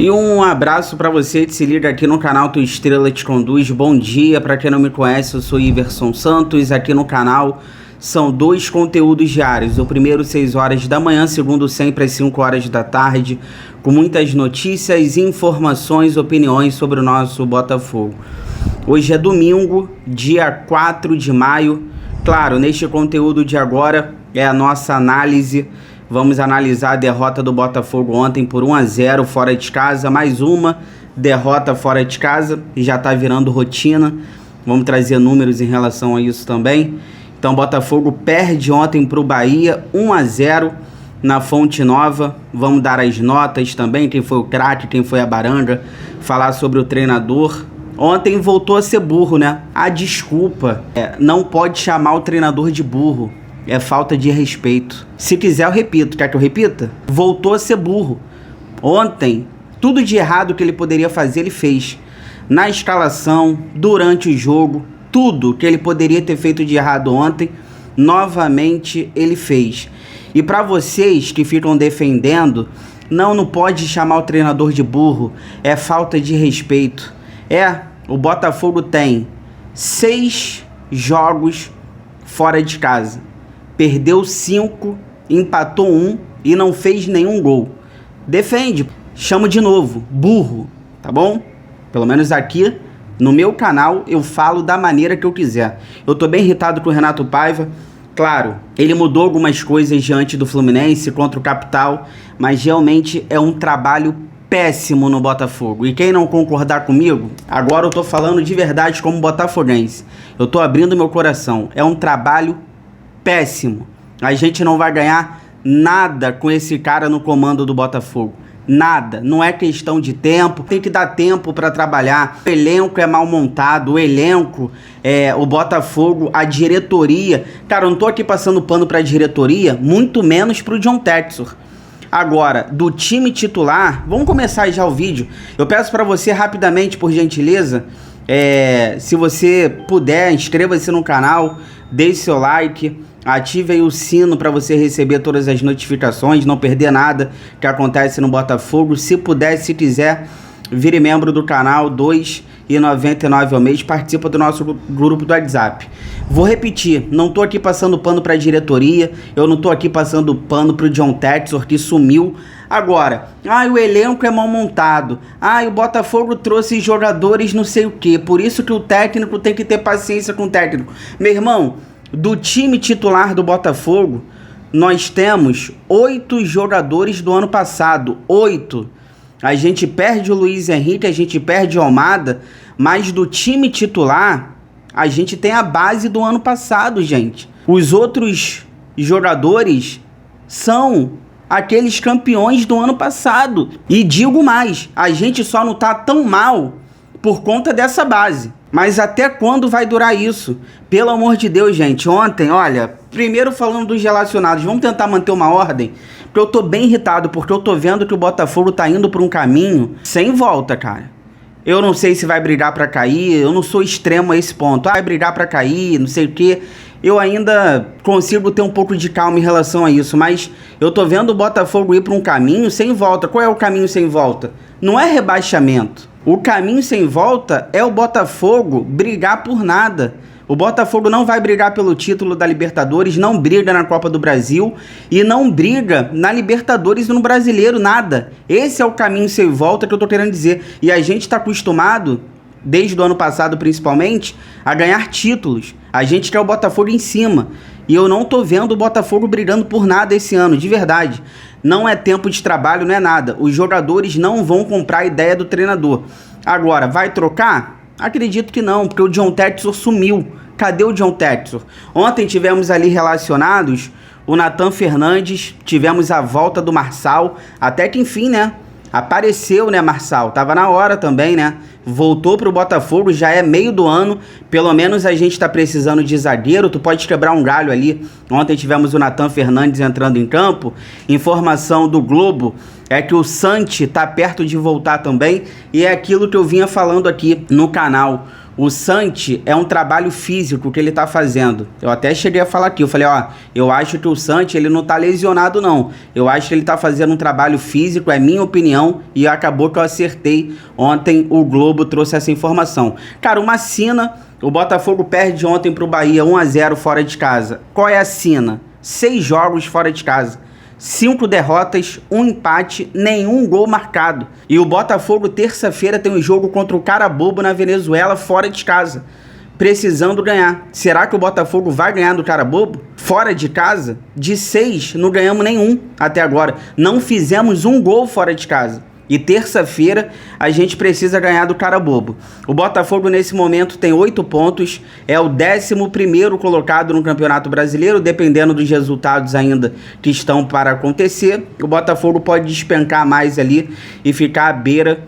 E um abraço para você que se liga aqui no canal Tua Estrela Te Conduz. Bom dia, para quem não me conhece, eu sou Iverson Santos. Aqui no canal são 2 conteúdos diários. O primeiro 6 horas da manhã, segundo sempre às 5 horas da tarde, com muitas notícias, informações, opiniões sobre o nosso Botafogo. Hoje é domingo, dia 4 de maio. Claro, neste conteúdo de agora é a nossa análise. Vamos analisar a derrota do Botafogo ontem por 1-0 fora de casa. Mais uma derrota fora de casa e já está virando rotina. Vamos trazer números em relação a isso também. Então, o Botafogo perde ontem para o Bahia 1-0 na Fonte Nova. Vamos dar as notas também, quem foi o craque, quem foi a baranga. Falar sobre o treinador. Ontem voltou a ser burro, né? A desculpa não pode chamar o treinador de burro. É falta de respeito. Se quiser eu repito. Quer que eu repita? Voltou a ser burro. Ontem, tudo de errado que ele poderia fazer, ele fez. Na escalação, durante o jogo, tudo que ele poderia ter feito de errado ontem, novamente ele fez. E para vocês que ficam defendendo, não pode chamar o treinador de burro. É falta de respeito. O Botafogo tem 6 jogos fora de casa. Perdeu 5, empatou 1 e não fez nenhum gol. Defende, chamo de novo, burro, tá bom? Pelo menos aqui no meu canal eu falo da maneira que eu quiser. Eu tô bem irritado com o Renato Paiva. Claro, ele mudou algumas coisas diante do Fluminense contra o Capital, mas realmente é um trabalho péssimo no Botafogo. E quem não concordar comigo, agora eu tô falando de verdade como botafoguense. Eu tô abrindo meu coração. É um trabalho péssimo. A gente não vai ganhar nada com esse cara no comando do Botafogo. Nada. Não é questão de tempo. Tem que dar tempo para trabalhar. O elenco é mal montado. O elenco, o Botafogo, a diretoria. Cara, eu não tô aqui passando pano pra diretoria, muito menos pro John Textor. Agora, do time titular, vamos começar já o vídeo. Eu peço para você rapidamente, por gentileza, se você puder, inscreva-se no canal, deixe seu like, ative aí o sino para você receber todas as notificações, não perder nada que acontece no Botafogo. Se puder, se quiser, vire membro do canal, R$ 2,99 ao mês, participa do nosso grupo do WhatsApp. Vou repetir, não tô aqui passando pano para a diretoria, eu não tô aqui passando pano pro John Textor que sumiu. Agora, o elenco é mal montado, o Botafogo trouxe jogadores não sei o que, por isso que o técnico tem que ter paciência com o técnico. Meu irmão, do time titular do Botafogo, nós temos 8 jogadores do ano passado, 8. A gente perde o Luiz Henrique, a gente perde o Almada, mas do time titular, a gente tem a base do ano passado, gente. Os outros jogadores são aqueles campeões do ano passado. E digo mais, a gente só não tá tão mal por conta dessa base. Mas até quando vai durar isso? Pelo amor de Deus, gente. Ontem, olha, primeiro falando dos relacionados, vamos tentar manter uma ordem, porque eu tô bem irritado, porque eu tô vendo que o Botafogo tá indo por um caminho sem volta, cara. Eu não sei se vai brigar pra cair, eu não sou extremo a esse ponto. Vai brigar pra cair, não sei o quê. Eu ainda consigo ter um pouco de calma em relação a isso, mas eu tô vendo o Botafogo ir pra um caminho sem volta. Qual é o caminho sem volta? Não é rebaixamento. O caminho sem volta é o Botafogo brigar por nada. O Botafogo não vai brigar pelo título da Libertadores, não briga na Copa do Brasil e não briga na Libertadores e no Brasileiro, nada. Esse é o caminho sem volta que eu tô querendo dizer. E a gente tá acostumado, desde o ano passado principalmente, a ganhar títulos. A gente quer o Botafogo em cima. E eu não tô vendo o Botafogo brigando por nada esse ano, de verdade. Não é tempo de trabalho, não é nada. Os jogadores não vão comprar a ideia do treinador. Agora, vai trocar? Acredito que não, porque o John Textor sumiu. Cadê o John Textor? Ontem tivemos ali relacionados o Nathan Fernandes, tivemos a volta do Marçal, até que enfim, né? Apareceu, né, Marçal? Tava na hora também, né? voltou pro Botafogo, já é meio do ano, pelo menos a gente tá precisando de zagueiro, tu pode quebrar um galho ali. Ontem tivemos o Nathan Fernandes entrando em campo, informação do Globo é que o Santi tá perto de voltar também, e é aquilo que eu vinha falando aqui no canal. O Santi é um trabalho físico que ele tá fazendo. Eu até cheguei a falar aqui, eu falei, ó, eu acho que o Santi, ele não tá lesionado não. Eu acho que ele tá fazendo um trabalho físico, é minha opinião, e acabou que eu acertei. Ontem o Globo trouxe essa informação. Cara, uma sina, o Botafogo perde ontem pro Bahia 1-0 fora de casa. Qual é a sina? 6 jogos fora de casa. 5 derrotas, 1 empate, nenhum gol marcado. E o Botafogo terça-feira tem um jogo contra o Carabobo na Venezuela fora de casa, precisando ganhar. Será que o Botafogo vai ganhar do Carabobo? Fora de casa? De 6, não ganhamos nenhum até agora. Não fizemos um gol fora de casa. E terça-feira a gente precisa ganhar do Carabobo. O Botafogo nesse momento tem 8 pontos, é o 11º colocado no Campeonato Brasileiro, dependendo dos resultados ainda que estão para acontecer. O Botafogo pode despencar mais ali e ficar à beira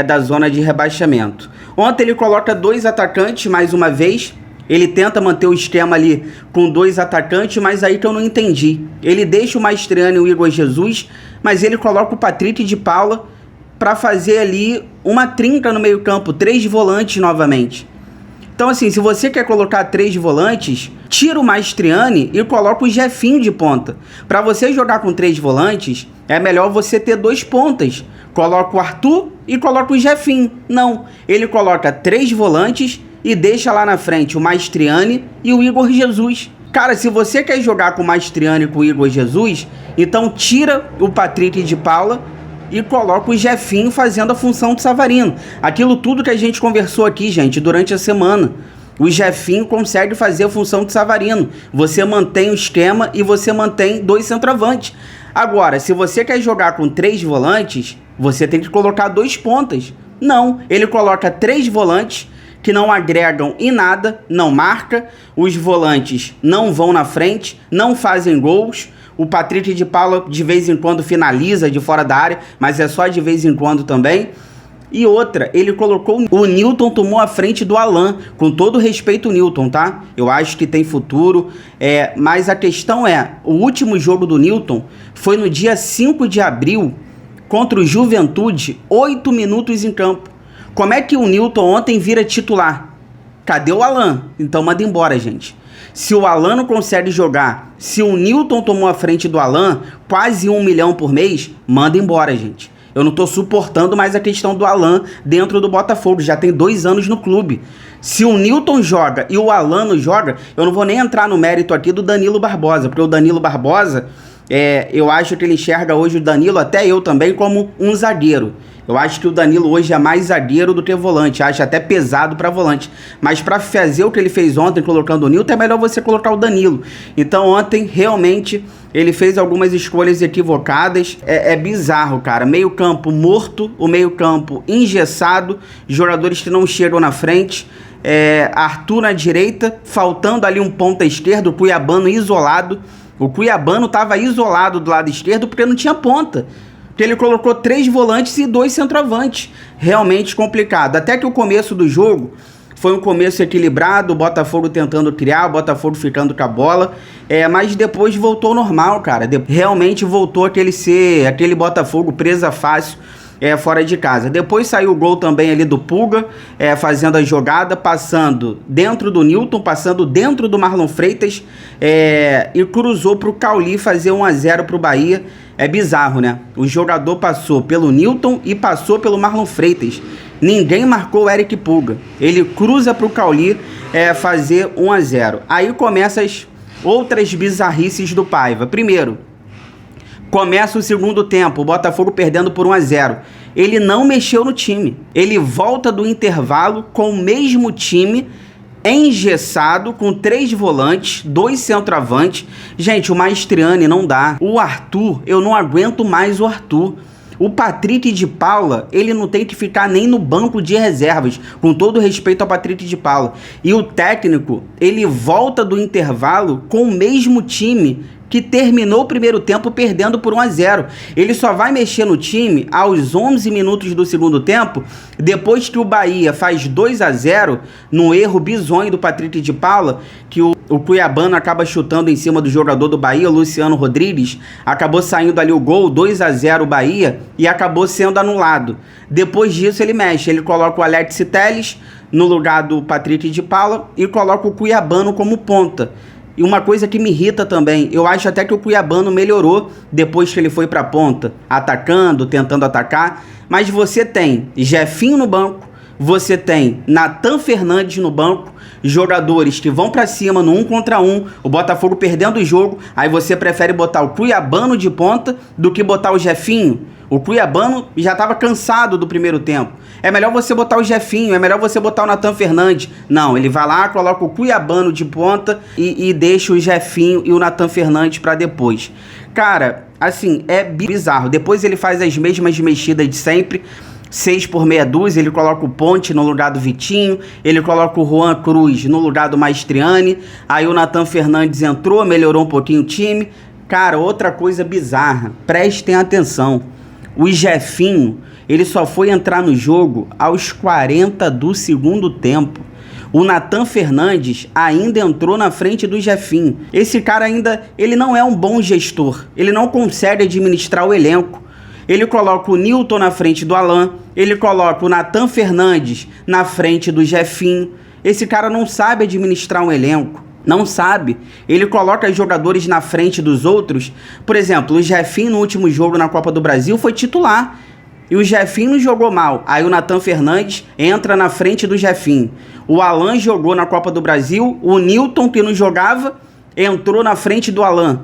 da zona de rebaixamento. Ontem ele coloca 2 atacantes mais uma vez. Ele tenta manter o esquema ali com 2 atacantes, mas aí que eu não entendi. Ele deixa o Mastriani e o Igor Jesus, mas ele coloca o Patrick de Paula para fazer ali uma trinca no meio campo, 3 volantes novamente. Então assim, se você quer colocar 3 volantes, tira o Mastriani e coloca o Jefinho de ponta. Para você jogar com 3 volantes, é melhor você ter 2 pontas. Coloca o Arthur e coloca o Jefinho. Não, ele coloca 3 volantes e deixa lá na frente o Mastriani e o Igor Jesus. Cara, se você quer jogar com o Mastriani e com o Igor Jesus, então tira o Patrick de Paula e coloca o Jefinho fazendo a função do Savarino. Aquilo tudo que a gente conversou aqui, gente, durante a semana. O Jefinho consegue fazer a função do Savarino. Você mantém o esquema e você mantém 2 centroavantes. Agora, se você quer jogar com 3 volantes, você tem que colocar 2 pontas. Não, ele coloca 3 volantes que não agregam em nada, não marca, os volantes não vão na frente, não fazem gols. O Patrick de Paula de vez em quando finaliza de fora da área, mas é só de vez em quando também. E outra, ele colocou o Nilton, tomou a frente do Alan, com todo respeito ao Nilton, tá? Eu acho que tem futuro, mas a questão é, o último jogo do Nilton foi no dia 5 de abril, contra o Juventude, 8 minutos em campo. Como é que o Nilton ontem vira titular? Cadê o Alan? Então manda embora, gente. Se o Alan não consegue jogar, se o Nilton tomou a frente do Alan, quase 1 milhão por mês, manda embora, gente. Eu não tô suportando mais a questão do Alan dentro do Botafogo, já tem 2 anos no clube. Se o Nilton joga e o Alan não joga, eu não vou nem entrar no mérito aqui do Danilo Barbosa, porque o Danilo Barbosa, eu acho que ele enxerga hoje o Danilo, até eu também, como um zagueiro. Eu acho que o Danilo hoje é mais zagueiro do que volante, acho até pesado para volante. Mas para fazer o que ele fez ontem colocando o Nilton, é melhor você colocar o Danilo. Então ontem, realmente, ele fez algumas escolhas equivocadas. É bizarro, cara. Meio campo morto, o meio campo engessado, jogadores que não chegam na frente. Arthur na direita, faltando ali um ponta esquerdo, o Cuiabano isolado. O Cuiabano estava isolado do lado esquerdo porque não tinha ponta. Porque ele colocou 3 volantes e 2 centroavantes. Realmente complicado. Até que o começo do jogo foi um começo equilibrado, o Botafogo tentando criar, o Botafogo ficando com a bola. Mas depois voltou ao normal, cara. Realmente voltou aquele Botafogo presa fácil fora de casa. Depois saiu o gol também ali do Pulga, fazendo a jogada, passando dentro do Nilton, passando dentro do Marlon Freitas e cruzou para o Cauli fazer 1-0 para o Bahia. É bizarro, né? O jogador passou pelo Nilton e passou pelo Marlon Freitas. Ninguém marcou o Eric Pulga. Ele cruza para o Cauli fazer 1-0. Aí começam as outras bizarrices do Paiva. Primeiro, começa o segundo tempo, o Botafogo perdendo por 1-0. Ele não mexeu no time. Ele volta do intervalo com o mesmo time, engessado, com 3 volantes, 2 centroavantes. Gente, o Mastriani não dá. O Arthur, eu não aguento mais o Arthur. O Patrick de Paula, ele não tem que ficar nem no banco de reservas, com todo respeito ao Patrick de Paula. E o técnico, ele volta do intervalo com o mesmo time que terminou o primeiro tempo perdendo por 1-0. Ele só vai mexer no time aos 11 minutos do segundo tempo, depois que o Bahia faz 2-0, num erro bizonho do Patrick de Paula, que o cuiabano acaba chutando em cima do jogador do Bahia, o Luciano Rodrigues, acabou saindo ali o gol, 2-0 o Bahia, e acabou sendo anulado. Depois disso ele mexe, ele coloca o Alex Telles no lugar do Patrick de Paula e coloca o cuiabano como ponta. E uma coisa que me irrita também, eu acho até que o cuiabano melhorou depois que ele foi pra ponta, atacando, tentando atacar, mas você tem Jefinho no banco, você tem Nathan Fernandes no banco, jogadores que vão pra cima no 1 contra 1, o Botafogo perdendo o jogo, aí você prefere botar o cuiabano de ponta do que botar o Jefinho. O cuiabano já estava cansado do primeiro tempo. É melhor você botar o Jefinho, é melhor você botar o Nathan Fernandes. Não, ele vai lá, coloca o cuiabano de ponta e deixa o Jefinho e o Nathan Fernandes para depois. Cara, assim, é bizarro. Depois ele faz as mesmas mexidas de sempre. 6 por meia dúzia, ele coloca o Ponte no lugar do Vitinho, ele coloca o Juan Cruz no lugar do Maestriani, aí o Nathan Fernandes entrou, melhorou um pouquinho o time. Cara, outra coisa bizarra, prestem atenção, o Jefinho, ele só foi entrar no jogo aos 40 do segundo tempo. O Nathan Fernandes ainda entrou na frente do Jefinho. Esse cara ainda, ele não é um bom gestor, ele não consegue administrar o elenco. Ele coloca o Nilton na frente do Alan, ele coloca o Nathan Fernandes na frente do Jefinho. Esse cara não sabe administrar um elenco, não sabe. Ele coloca os jogadores na frente dos outros. Por exemplo, o Jefinho no último jogo na Copa do Brasil foi titular. E o Jefinho não jogou mal. Aí o Nathan Fernandes entra na frente do Jefinho. O Alan jogou na Copa do Brasil, o Nilton, que não jogava, entrou na frente do Alan.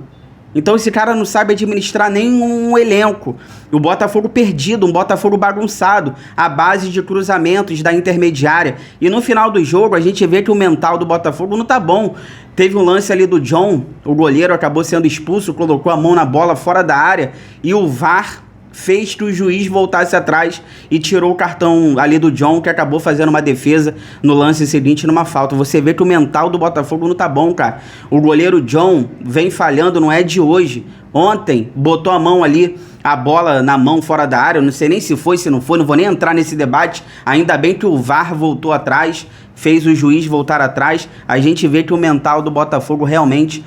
Então esse cara não sabe administrar nenhum elenco. O Botafogo perdido, um Botafogo bagunçado, à base de cruzamentos da intermediária. E no final do jogo a gente vê que o mental do Botafogo não tá bom. Teve um lance ali do John, o goleiro acabou sendo expulso, colocou a mão na bola fora da área e o VAR fez que o juiz voltasse atrás e tirou o cartão ali do John, que acabou fazendo uma defesa no lance seguinte numa falta. Você vê que o mental do Botafogo não tá bom, cara. O goleiro John vem falhando, não é de hoje. Ontem botou a mão ali, a bola na mão fora da área, eu não sei nem se foi, se não foi, não vou nem entrar nesse debate. Ainda bem que o VAR voltou atrás, fez o juiz voltar atrás. A gente vê que o mental do Botafogo realmente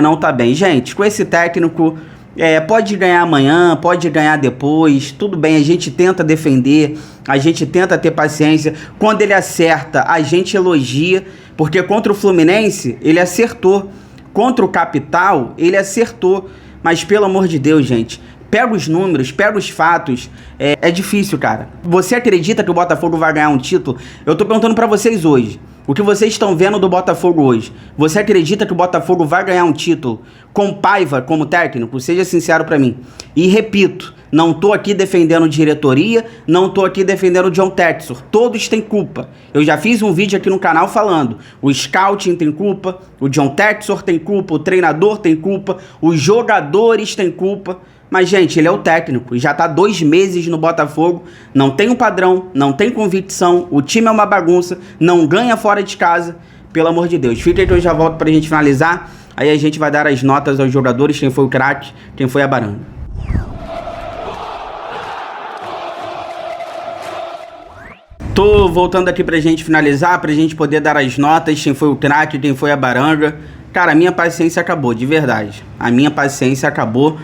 não tá bem. Gente, com esse técnico... pode ganhar amanhã, pode ganhar depois, tudo bem, a gente tenta defender, a gente tenta ter paciência. Quando ele acerta, a gente elogia, porque contra o Fluminense, ele acertou. Contra o Capital, ele acertou. Mas, pelo amor de Deus, gente, pega os números, pega os fatos. É difícil, cara. Você acredita que o Botafogo vai ganhar um título? Eu tô perguntando pra vocês hoje. O que vocês estão vendo do Botafogo hoje? Você acredita que o Botafogo vai ganhar um título com Paiva como técnico? Seja sincero pra mim. E repito, não tô aqui defendendo diretoria, não tô aqui defendendo o John Textor. Todos têm culpa. Eu já fiz um vídeo aqui no canal falando. O scouting tem culpa, o John Textor tem culpa, o treinador tem culpa, os jogadores têm culpa. Mas, gente, ele é o técnico, já tá 2 meses no Botafogo, não tem um padrão, não tem convicção, o time é uma bagunça, não ganha fora de casa, pelo amor de Deus. Fica aí que eu já volto pra gente finalizar, aí a gente vai dar as notas aos jogadores, quem foi o craque, quem foi a baranga. Tô voltando aqui pra gente finalizar, pra gente poder dar as notas, quem foi o craque, quem foi a baranga. Cara, a minha paciência acabou, de verdade, a minha paciência acabou.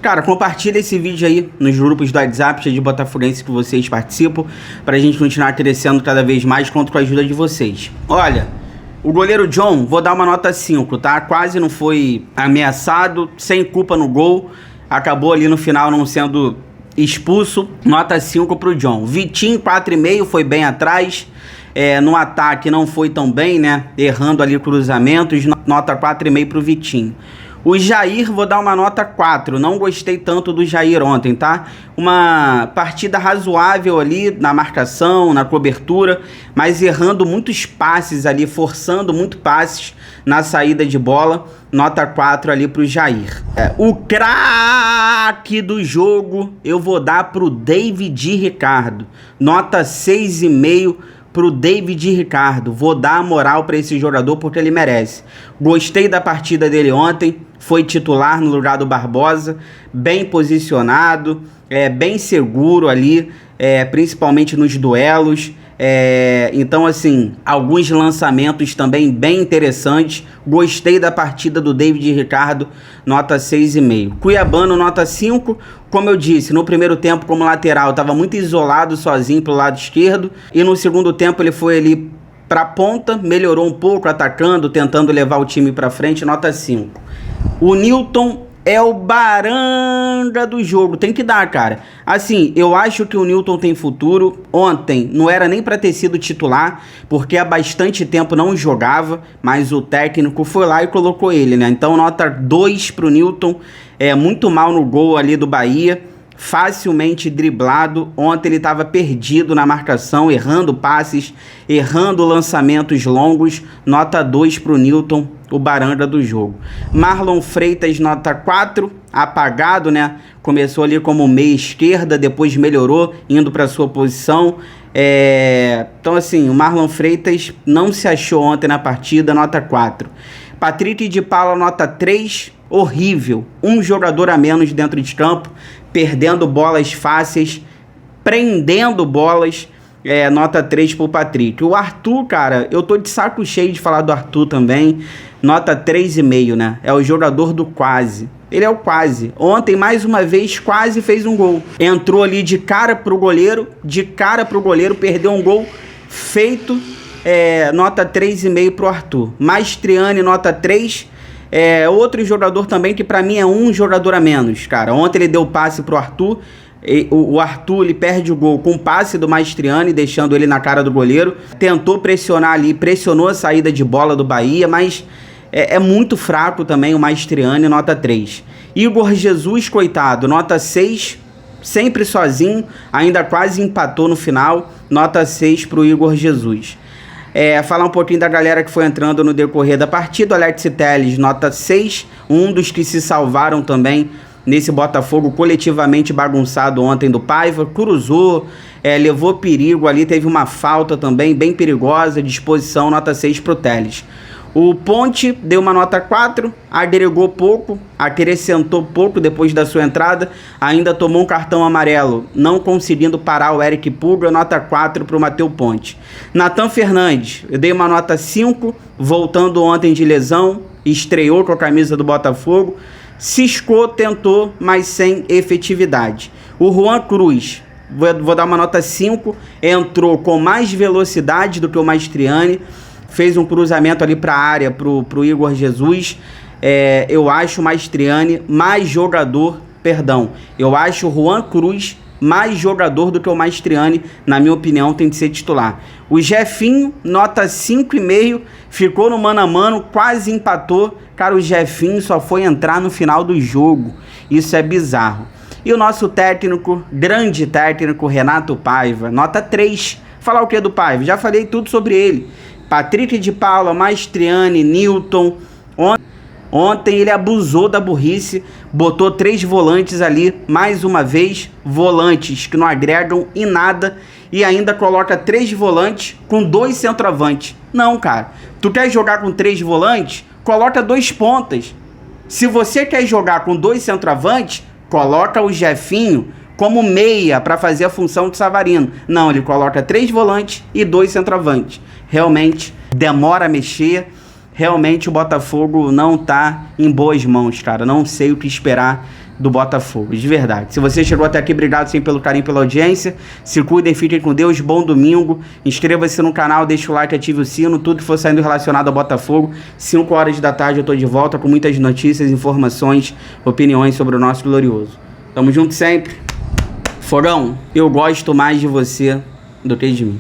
Cara, compartilha esse vídeo aí nos grupos do WhatsApp de botafoguense que vocês participam, pra gente continuar crescendo cada vez mais, conto com a ajuda de vocês. Olha, o goleiro John, vou dar uma nota 5, tá? Quase não foi ameaçado, sem culpa no gol, acabou ali no final não sendo expulso, nota 5 pro John. Vitinho, 4,5, foi bem atrás, no ataque não foi tão bem, né? Errando ali cruzamentos, nota 4,5 pro Vitinho. O Jair, vou dar uma nota 4, não gostei tanto do Jair ontem, tá? Uma partida razoável ali na marcação, na cobertura, mas errando muitos passes ali, forçando muito passes na saída de bola, nota 4 ali pro Jair. O craque do jogo eu vou dar pro David Ricardo, nota 6,5 pro David Ricardo. Vou dar a moral para esse jogador porque ele merece. Gostei da partida dele ontem. Foi titular no lugar do Barbosa. Bem posicionado. Bem seguro ali. Principalmente nos duelos. Então, assim, alguns lançamentos também bem interessantes. Gostei da partida do David Ricardo, nota 6,5. Cuiabano, nota 5. Como eu disse, no primeiro tempo, como lateral, estava muito isolado, sozinho pro lado esquerdo. E no segundo tempo ele foi ali pra ponta, melhorou um pouco, atacando, tentando levar o time pra frente, nota 5. O Newton é o baranga do jogo, tem que dar, cara. Assim, eu acho que o Newton tem futuro. Ontem não era nem para ter sido titular, porque há bastante tempo não jogava, mas o técnico foi lá e colocou ele, né? Então nota 2 pro Newton, muito mal no gol ali do Bahia, facilmente driblado. Ontem ele estava perdido na marcação, errando passes, errando lançamentos longos, nota 2 pro Newton, o baranga do jogo. Marlon Freitas, nota 4, apagado, né? Começou ali como meia esquerda, depois melhorou, indo para sua posição. Então, assim, o Marlon Freitas não se achou ontem na partida, nota 4. Patrick de Paula, nota 3, horrível. Um jogador a menos dentro de campo, perdendo bolas fáceis, prendendo bolas. Nota 3 pro Patrick. O Arthur, cara, eu tô de saco cheio de falar do Arthur também. Nota 3,5, né? É o jogador do quase. Ele é o quase. Ontem, mais uma vez, quase fez um gol. Entrou ali de cara pro goleiro, perdeu um gol feito. Nota 3,5 pro Arthur. Mastriani, nota 3. Outro jogador também que pra mim é um jogador a menos, cara. Ontem ele deu passe pro Arthur. O Arthur, ele perde o gol com o passe do Mastriani, deixando ele na cara do goleiro. Tentou pressionar ali, pressionou a saída de bola do Bahia, mas é muito fraco também o Mastriani, nota 3. Igor Jesus, coitado, nota 6, sempre sozinho, ainda quase empatou no final, nota 6 pro Igor Jesus. Falar um pouquinho da galera que foi entrando no decorrer da partida. Alex Telles, nota 6, um dos que se salvaram também nesse Botafogo coletivamente bagunçado ontem do Paiva. Cruzou, levou perigo ali, teve uma falta também bem perigosa, disposição, nota 6 pro Telles. O Ponte deu uma nota 4, agregou pouco, acrescentou pouco depois da sua entrada, ainda tomou um cartão amarelo, não conseguindo parar o Eric Pulga, nota 4 para o Matheus Ponte. Nathan Fernandes, eu dei uma nota 5, voltando ontem de lesão, estreou com a camisa do Botafogo, ciscou, tentou, mas sem efetividade. O Juan Cruz, vou dar uma nota 5, entrou com mais velocidade do que o Mastriani, fez um cruzamento ali para a área pro Igor Jesus. Eu acho o Mastriani mais jogador, eu acho o Juan Cruz mais jogador do que o Mastriani, na minha opinião, tem de ser titular. O Jefinho, nota 5,5, ficou no mano a mano, quase empatou. Cara, o Jefinho só foi entrar no final do jogo, isso é bizarro. E o nosso técnico, grande técnico, Renato Paiva, nota 3. Falar o que do Paiva? Já falei tudo sobre ele. Patrick de Paula, Mastriani, Newton. Ontem ele abusou da burrice, botou 3 volantes ali, mais uma vez, volantes que não agregam em nada, e ainda coloca 3 volantes com 2 centroavantes. Não, cara, tu quer jogar com 3 volantes? Coloca 2 pontas. Se você quer jogar com 2 centroavantes, coloca o Jefinho como meia para fazer a função de Savarino. Não, ele coloca 3 volantes e 2 centroavantes. Realmente demora a mexer. Realmente o Botafogo não tá em boas mãos, cara. Não sei o que esperar do Botafogo, de verdade. Se você chegou até aqui, obrigado sempre pelo carinho, pela audiência. Se cuidem, fiquem com Deus, bom domingo. Inscreva-se no canal, deixa o like, ative o sino. Tudo que for saindo relacionado ao Botafogo. 5 horas da tarde eu tô de volta com muitas notícias, informações, opiniões sobre o nosso glorioso. Tamo junto sempre. Fogão, eu gosto mais de você do que de mim.